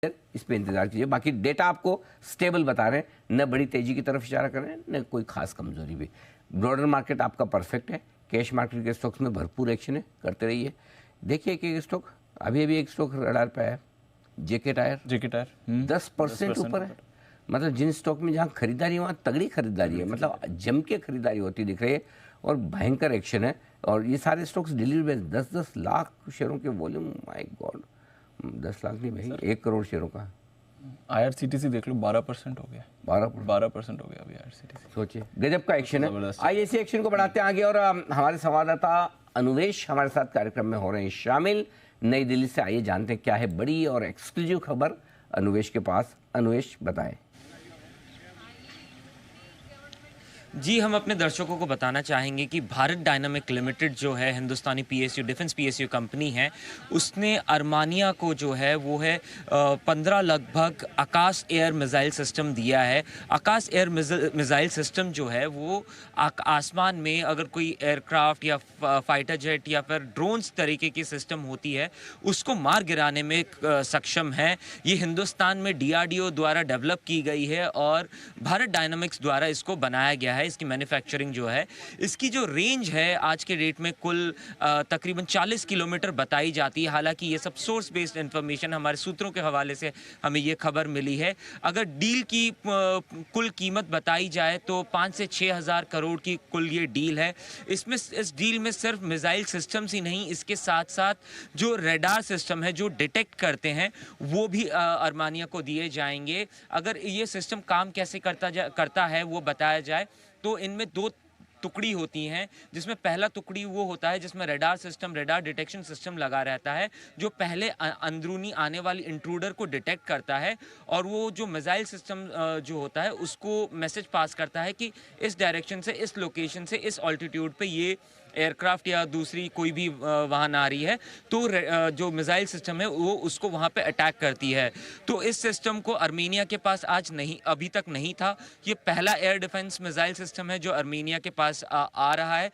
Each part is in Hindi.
इस पे इंतजार कीजिए। बाकी डेटा आपको स्टेबल बता रहे हैं, न बड़ी तेजी की तरफ इशारा कर रहे हैं न कोई खास कमजोरी भी। ब्रॉडर मार्केट आपका परफेक्ट है, कैश मार्केट के स्टॉक्स में भरपूर एक्शन है, करते रहिए। देखिए एक स्टॉक अभी एक स्टॉक रडार पे है, जेके टायर 10% ऊपर है। मतलब जिन स्टॉक में जहाँ खरीदारी है वहाँ तगड़ी खरीदारी है, मतलब जम के खरीदारी होती दिख रही है और भयंकर एक्शन है। और ये सारे स्टॉक्स डिलीवरी बेस 10-10 लाख शेयरों के वॉल्यूम, माय गॉड 10 लाख नहीं भाई, 1 करोड़ शेयरों का। IRCTC देख लो 12% हो गया, 12% हो गया अभी IRCTC। सोचिए गजब का एक्शन है। आइए इसी एक्शन को बढ़ाते हैं आगे और हमारे संवाददाता अनुवेश हमारे साथ कार्यक्रम में हो रहे हैं शामिल नई दिल्ली से। आइए जानते हैं क्या है बड़ी और एक्सक्लूसिव खबर अनुवेश के पास। अनुवेश बताएं। जी, हम अपने दर्शकों को बताना चाहेंगे कि भारत डायनामिक लिमिटेड जो है हिंदुस्तानी PSU डिफेंस PSU कंपनी है, उसने अरमानिया को जो है वो है 15 लगभग आकाश एयर मिसाइल सिस्टम दिया है। आकाश एयर मिसाइल सिस्टम जो है वो आसमान में अगर कोई एयरक्राफ्ट या फाइटर जेट या फिर ड्रोन्स तरीके की सिस्टम होती है उसको मार गिराने में सक्षम है। ये हिंदुस्तान में DRDO द्वारा डेवलप की गई है और भारत डायनामिक्स द्वारा इसको बनाया गया है। इसकी मैन्युफैक्चरिंग जो है, इसकी जो रेंज है आज के डेट में कुल तकरीबन 40 किलोमीटर बताई जाती है। हालांकि ये सब सोर्स बेस्ड इंफॉर्मेशन हमारे सूत्रों के हवाले से हमें ये खबर मिली है। अगर डील की कुल कीमत बताई जाए तो 5 से 6 हज़ार करोड़ की कुल ये डील है। इसमें इस डील में सिर्फ मिसाइल सिस्टम्स ही नहीं, इसके साथ साथ जो रेडार सिस्टम है जो डिटेक्ट करते हैं वो भी अरमानिया को दिए जाएंगे। अगर ये सिस्टम काम कैसे करता है वो बताया जाए तो इनमें 2 टुकड़ी होती हैं, जिसमें पहला टुकड़ी वो होता है जिसमें radar system, radar detection system लगा रहता है जो पहले अंदरूनी आने वाली इंट्रूडर को डिटेक्ट करता है और वो जो मिसाइल सिस्टम जो होता है उसको मैसेज पास करता है कि इस डायरेक्शन से, इस लोकेशन से, इस ऑल्टीट्यूड पे ये एयरक्राफ्ट या दूसरी कोई भी वाहन आ रही है तो जो मिसाइल सिस्टम है वो उसको वहाँ पे अटैक करती है। तो इस सिस्टम को अर्मेनिया के पास अभी तक नहीं था। ये पहला एयर डिफेंस मिसाइल सिस्टम है जो अर्मेनिया के पास आ रहा है।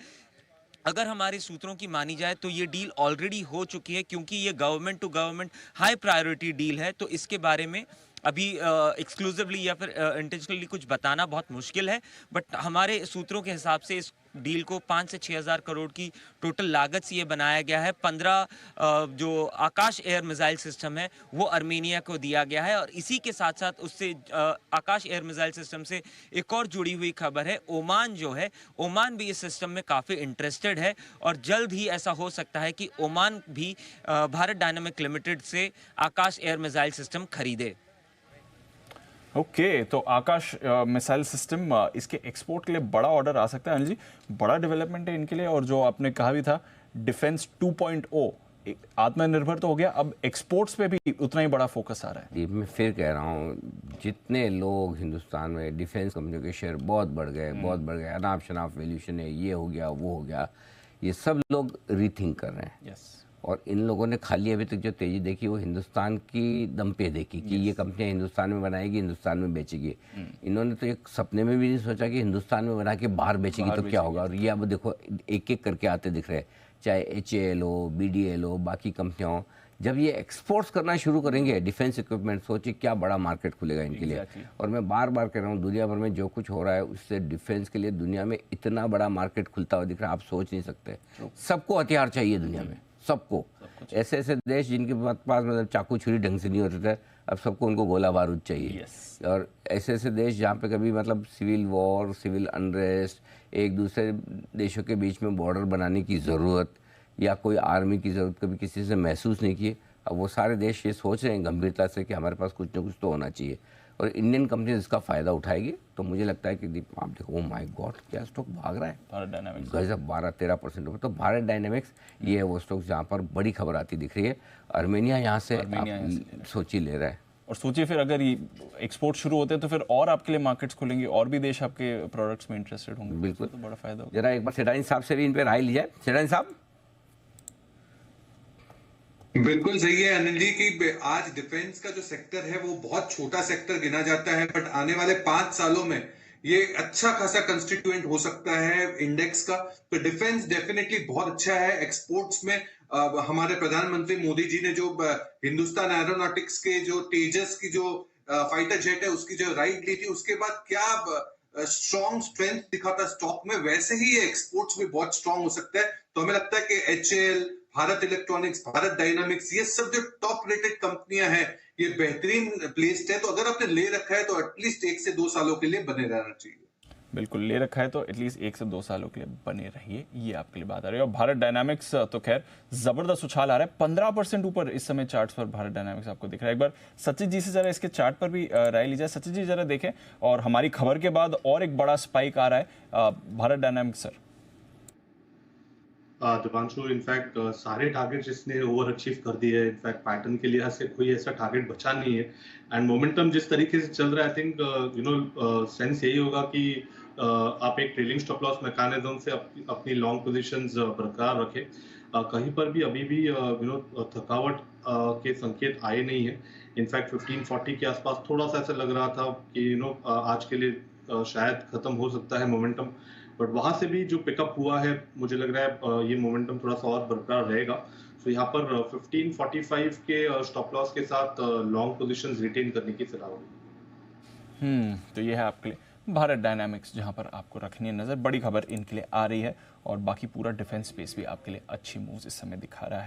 अगर हमारे सूत्रों की मानी जाए तो ये डील ऑलरेडी हो चुकी है, क्योंकि ये government to government high priority deal है। तो इसके बारे में अभी एक्सक्लूसिवली या फिर इंटेंशनली कुछ बताना बहुत मुश्किल है, बट हमारे सूत्रों के हिसाब से इस डील को 5 से 6 हज़ार करोड़ की टोटल लागत से ये बनाया गया है। 15 जो आकाश एयर मिसाइल सिस्टम है वो अर्मेनिया को दिया गया है और इसी के साथ साथ उससे आकाश एयर मिसाइल सिस्टम से एक और जुड़ी हुई खबर है। ओमान जो है, ओमान भी इस सिस्टम में काफ़ी इंटरेस्टेड है और जल्द ही ऐसा हो सकता है कि ओमान भी भारत डायनामिक लिमिटेड से आकाश एयर मिसाइल सिस्टम खरीदे। ओके, तो आकाश मिसाइल सिस्टम इसके एक्सपोर्ट के लिए बड़ा ऑर्डर आ सकता है। अनिल जी, बड़ा डेवलपमेंट है इनके लिए और जो आपने कहा भी था डिफेंस 2.0 आत्मनिर्भर तो हो गया, अब एक्सपोर्ट्स पे भी उतना ही बड़ा फोकस आ रहा है। मैं फिर कह रहा हूँ, जितने लोग हिंदुस्तान में डिफेंस कंपनियों के शेयर बहुत बढ़ गए, अनाप शनाप वैल्यूशन है, ये हो गया वो हो गया, ये सब लोग रीथिंक कर रहे हैं। और इन लोगों ने खाली अभी तक जो तेजी देखी वो हिंदुस्तान की दम पे देखी कि ये कंपनियां हिंदुस्तान में बनाएगी, हिंदुस्तान में बेचेगी। इन्होंने तो एक सपने में भी नहीं सोचा कि हिंदुस्तान में बना के बाहर बेचेगी तो क्या होगा। और ये अब देखो एक एक करके आते दिख रहे हैं, चाहे HAL हो, BDL हो, बाकी कंपनियां हो। जब ये एक्सपोर्ट्स करना शुरू करेंगे डिफेंस इक्विपमेंट, सोचिए क्या बड़ा मार्केट खुलेगा इनके लिए। और मैं बार बार कह रहा हूँ, दुनिया भर में जो कुछ हो रहा है उससे डिफेंस के लिए दुनिया में इतना बड़ा मार्केट खुलता हुआ दिख रहा है, आप सोच नहीं सकते। सबको हथियार चाहिए दुनिया में, सबको। ऐसे ऐसे देश जिनके पास मतलब चाकू छुरी ढंग से नहीं होते थे, अब सबको उनको गोला बारूद चाहिए। और ऐसे ऐसे देश जहाँ पे कभी मतलब सिविल वॉर, सिविल अनरेस्ट, एक दूसरे देशों के बीच में बॉर्डर बनाने की ज़रूरत या कोई आर्मी की ज़रूरत कभी किसी से महसूस नहीं की, अब वो सारे देश ये सोच रहे हैं गंभीरता से कि हमारे पास कुछ ना कुछ तो होना चाहिए और इंडियन कंपनी इसका फ़ायदा उठाएगी। तो मुझे लगता है कि आप देखो, माय गॉड क्या स्टॉक भाग रहा है, भारत डायनामिक्स गजब 12-13% ऊपर। तो भारत डायनामिक्स ये है वो स्टॉक जहाँ पर बड़ी खबर आती दिख रही है। अर्मेनिया यहाँ से सोची ले रहा है। और सोचिए फिर अगर ये एक्सपोर्ट शुरू होते हैं तो फिर और आपके लिए मार्केट्स खुलेंगे और भी देश आपके प्रोडक्ट्स में इंटरेस्टेड होंगे। बिल्कुल, तो बड़ा फायदा होगा। जरा एक बार सेठानी साहब से भी इन पर राय ली जाए। सेठानी साहब। बिल्कुल सही है अनिल जी कि आज डिफेंस का जो सेक्टर है वो बहुत छोटा सेक्टर गिना जाता है, बट आने वाले 5 सालों में ये अच्छा खासा कंस्टिट्यूएंट हो सकता है इंडेक्स का। तो डिफेंस डेफिनेटली बहुत अच्छा है। एक्सपोर्ट्स में हमारे प्रधानमंत्री मोदी जी ने जो हिंदुस्तान एरोनॉटिक्स के जो तेजस की जो फाइटर जेट है उसकी जो राइड ली थी, उसके बाद क्या स्ट्रॉन्ग स्ट्रेंथ दिखा था स्टॉक में, वैसे ही ये एक्सपोर्ट्स में बहुत स्ट्रॉन्ग हो सकता है। तो हमें लगता है कि HAL, Bharat electronics, Bharat dynamics, ये सब जो टॉप रेटेड कंपनियां हैं ये बेहतरीन प्लेस्ड है। तो अगर आपने ले रखा है तो एटलीस्ट 1 से 2 सालों के लिए बने रहना चाहिए। बिल्कुल, ले रखा है तो एटलीस्ट 1 से 2 सालों के लिए बने रहिए, ये आपके लिए बात आ रही है। और भारत डायनामिक्स तो खैर जबरदस्त उछाल आ रहा है, 15% ऊपर इस समय चार्ट्स पर भारत डायनामिक्स आपको दिख रहा है। एक बार सचिन जी से जरा इसके चार्ट पर भी राय ली जाए। सचिन जी जरा देखें, और हमारी खबर के बाद और एक बड़ा स्पाइक आ रहा है Bharat dynamics sir. Divanshu, in fact सारे टारगेट्स इसने ओवर अचीव कर दिए है। इनफैक्ट पैटर्न के लिहाज से कोई ऐसा टारगेट बचा नहीं है। एंड मोमेंटम जिस तरीके से चल रहा है, आई थिंक सेंस यही होगा कि आप एक ट्रेलिंग स्टॉप लॉस मैकेनिज्म से अपनी लॉन्ग पोजीशंस बरकरार रखें। कहीं पर भी अभी भी थकावट के संकेत आए नहीं है। इनफैक्ट 1540 के आसपास थोड़ा सा ऐसा लग रहा था कि आज के लिए शायद खत्म हो सकता है मोमेंटम, बट वहां से भी जो पिकअप हुआ है मुझे लग रहा है ये मोमेंटम थोड़ा सा और बरकरार रहेगा। तो यहाँ पर 1545 के स्टॉप लॉस के साथ लॉन्ग पोजीशंस रिटेन करने की सलाह होगी। तो ये है आपके लिए भारत डायनामिक्स, जहां पर आपको रखनी है नजर। बड़ी खबर इनके लिए आ रही है, और बाकी पूरा डिफेंस स्पेस भी आपके लिए अच्छी मूव्स इस समय दिखा रहा है।